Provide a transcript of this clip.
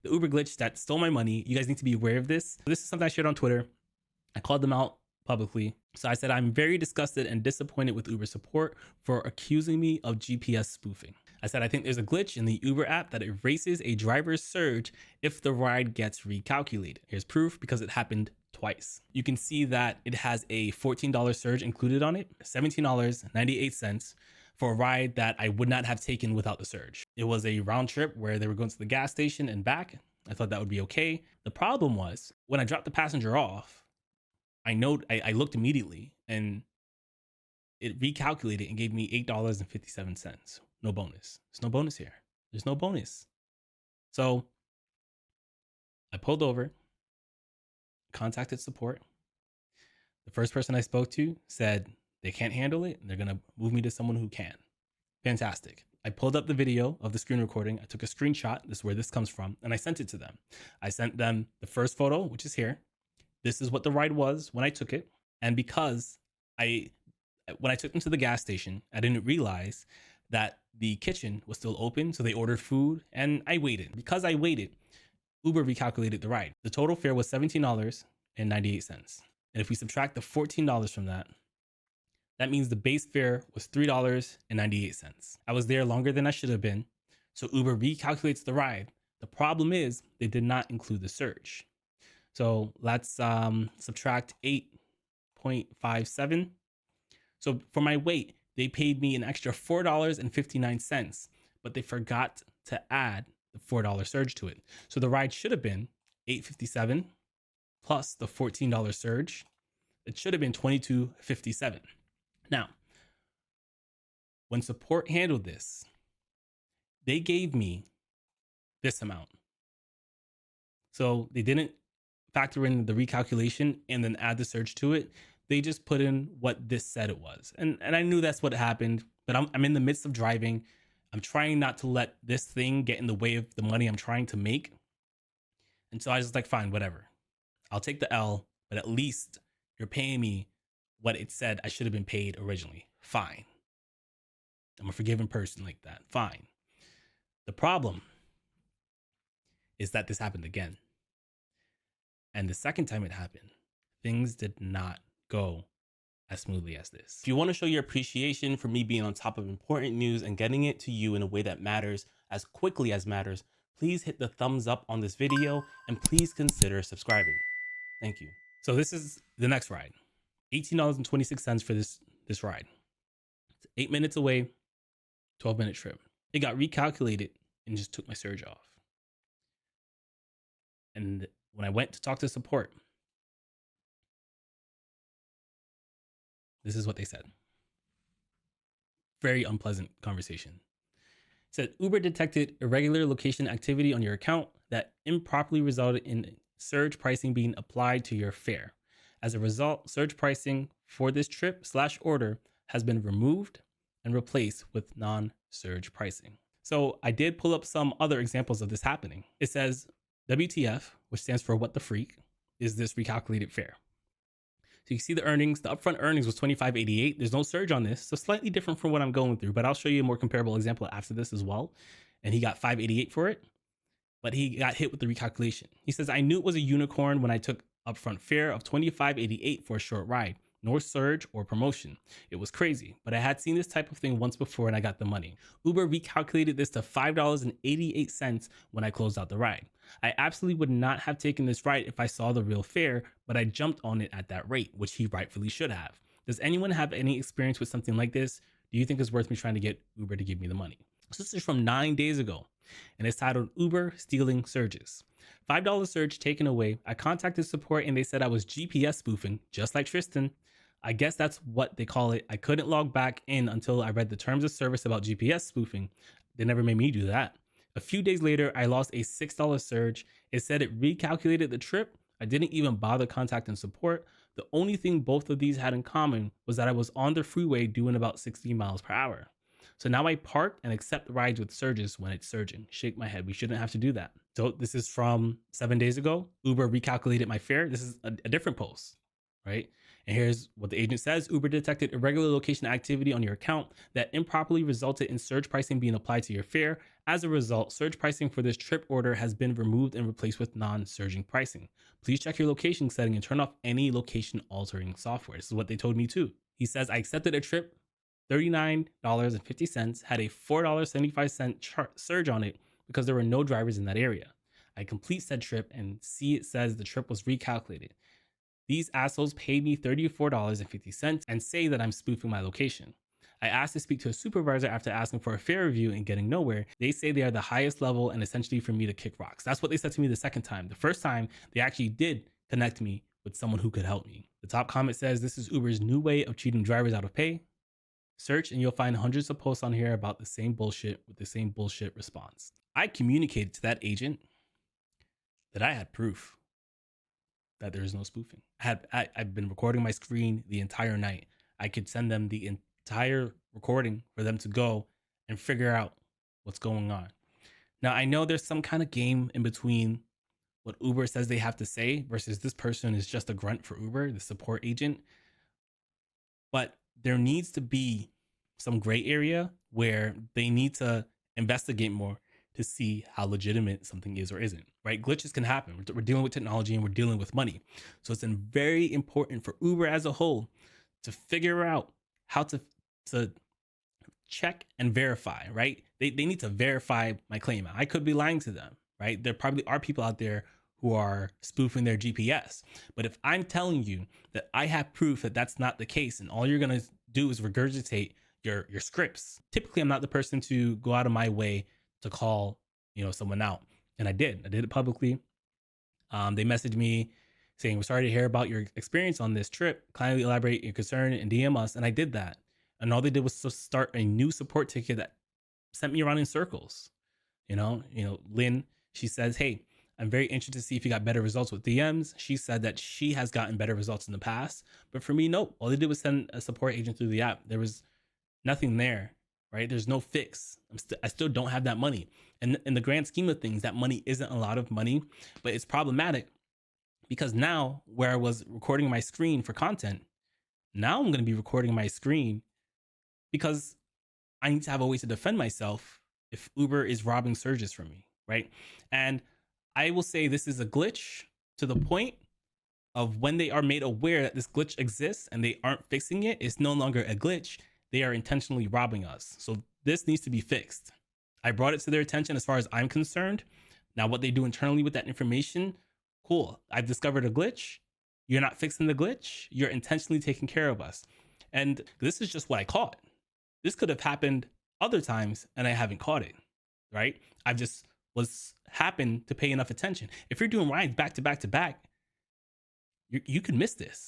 the Uber glitch that stole my money. You guys need to be aware of this. This is something I shared on Twitter. I called them out publicly. So I said, I'm very disgusted and disappointed with Uber support for accusing me of GPS spoofing. I said, I think there's a glitch in the Uber app that erases a driver's surge if the ride gets recalculated. Here's proof because it happened twice. You can see that it has a $14 surge included on it, $17.98 for a ride that I would not have taken without the surge. It was a round trip where they were going to the gas station and back. I thought that would be okay. The problem was when I dropped the passenger off, I looked immediately and it recalculated and gave me $8.57. No bonus. There's no bonus here. There's no bonus. So I pulled over, contacted support. The first person I spoke to said they can't handle it and they're going to move me to someone who can. Fantastic. I pulled up the video of the screen recording. I took a screenshot. This is where this comes from. And I sent it to them. I sent them the first photo, which is here. This is what the ride was when I took it. And because when I took them to the gas station, I didn't realize that the kitchen was still open. So they ordered food and I waited. Because I waited, Uber recalculated the ride. The total fare was $17.98. And if we subtract the $14 from that, that means the base fare was $3.98. I was there longer than I should have been. So Uber recalculates the ride. The problem is they did not include the surge. So let's subtract 8.57. So for my wait, they paid me an extra $4.59, but they forgot to add the $4 surge to it. So the ride should have been $8.57 plus the $14 surge. It should have been $22.57. Now, when support handled this, they gave me this amount. So they didn't factor in the recalculation and then add the surge to it. They just put in what this said it was. And I knew that's what happened, but I'm in the midst of driving. I'm trying not to let this thing get in the way of the money I'm trying to make. And so I was just like, fine, whatever. I'll take the L, but at least you're paying me what it said I should have been paid originally. Fine. I'm a forgiving person like that. Fine. The problem is that this happened again. And the second time it happened, things did not go as smoothly as this. If you want to show your appreciation for me being on top of important news and getting it to you in a way that matters as quickly as matters, please hit the thumbs up on this video and please consider subscribing. Thank you. So this is the next ride. $18.26 for this ride. It's 8 minutes away, 12-minute trip. It got recalculated and just took my surge off. And when I went to talk to support, this is what they said. Very unpleasant conversation. It said, Uber detected irregular location activity on your account that improperly resulted in surge pricing being applied to your fare. As a result, surge pricing for this trip/order has been removed and replaced with non-surge pricing. So I did pull up some other examples of this happening. It says WTF, which stands for what the freak, is this recalculated fare. So you can see the earnings. The upfront earnings was $25.88. There's no surge on this, so slightly different from what I'm going through, but I'll show you a more comparable example after this as well. And he got $5.88 for it, but he got hit with the recalculation. He says, I knew it was a unicorn when I took upfront fare of $25.88 for a short ride. No surge or promotion. It was crazy, but I had seen this type of thing once before and I got the money. Uber recalculated this to $5.88 when I closed out the ride. I absolutely would not have taken this ride if I saw the real fare, but I jumped on it at that rate, which he rightfully should have. Does anyone have any experience with something like this? Do you think it's worth me trying to get Uber to give me the money? So this is from 9 days ago, and it's titled Uber Stealing Surges. $5 surge taken away. I contacted support and they said I was GPS spoofing, just like Tristan. I guess that's what they call it. I couldn't log back in until I read the terms of service about GPS spoofing. They never made me do that. A few days later, I lost a $6 surge. It said it recalculated the trip. I didn't even bother contacting support. The only thing both of these had in common was that I was on the freeway doing about 60 miles per hour. So now I park and accept rides with surges when it's surging. Shake my head. We shouldn't have to do that. So this is from 7 days ago. Uber recalculated my fare. This is a different post, right? And here's what the agent says. Uber detected irregular location activity on your account that improperly resulted in surge pricing being applied to your fare. As a result, surge pricing for this trip order has been removed and replaced with non-surging pricing. Please check your location setting and turn off any location altering software. This is what they told me too. He says, I accepted a trip, $39.50, had a $4.75 surge on it because there were no drivers in that area. I complete said trip and see it says the trip was recalculated. These assholes paid me $34.50 and say that I'm spoofing my location. I asked to speak to a supervisor after asking for a fare review and getting nowhere. They say they are the highest level and essentially for me to kick rocks. That's what they said to me the second time. The first time, they actually did connect me with someone who could help me. The top comment says, this is Uber's new way of cheating drivers out of pay. Search and you'll find hundreds of posts on here about the same bullshit with the same bullshit response. I communicated to that agent that I had proof that there is no spoofing. I've been recording my screen the entire night. I could send them the entire recording for them to go and figure out what's going on. Now, I know there's some kind of game in between what Uber says they have to say versus this person is just a grunt for Uber, the support agent. But there needs to be some gray area where they need to investigate more to see how legitimate something is or isn't, right? Glitches can happen. We're dealing with technology and we're dealing with money. So it's very important for Uber as a whole to figure out how to check and verify, right? They need to verify my claim. I could be lying to them, right? There probably are people out there who are spoofing their GPS. But if I'm telling you that I have proof that that's not the case and all you're going to do is regurgitate your scripts, typically I'm not the person to go out of my way to call, someone out. And I did it publicly. They messaged me saying, we're sorry to hear about your experience on this trip. Kindly elaborate your concern and DM us. And I did that. And all they did was to start a new support ticket that sent me around in circles. Lynn, she says, hey, I'm very interested to see if you got better results with DMs. She said that she has gotten better results in the past. But for me, nope. All they did was send a support agent through the app. There was nothing there, right? There's no fix. I still don't have that money. And in the grand scheme of things, that money isn't a lot of money, but it's problematic because now where I was recording my screen for content, now I'm going to be recording my screen because I need to have a way to defend myself if Uber is robbing surges from me, right? And I will say this is a glitch to the point of when they are made aware that this glitch exists and they aren't fixing it, it's no longer a glitch. They are intentionally robbing us. So this needs to be fixed. I brought it to their attention as far as I'm concerned. Now, what they do internally with that information, cool. I've discovered a glitch. You're not fixing the glitch. You're intentionally taking care of us. And this is just what I caught. This could have happened other times and I haven't caught it, right? I've just happened to pay enough attention. If you're doing rides back to back to back, you can miss this.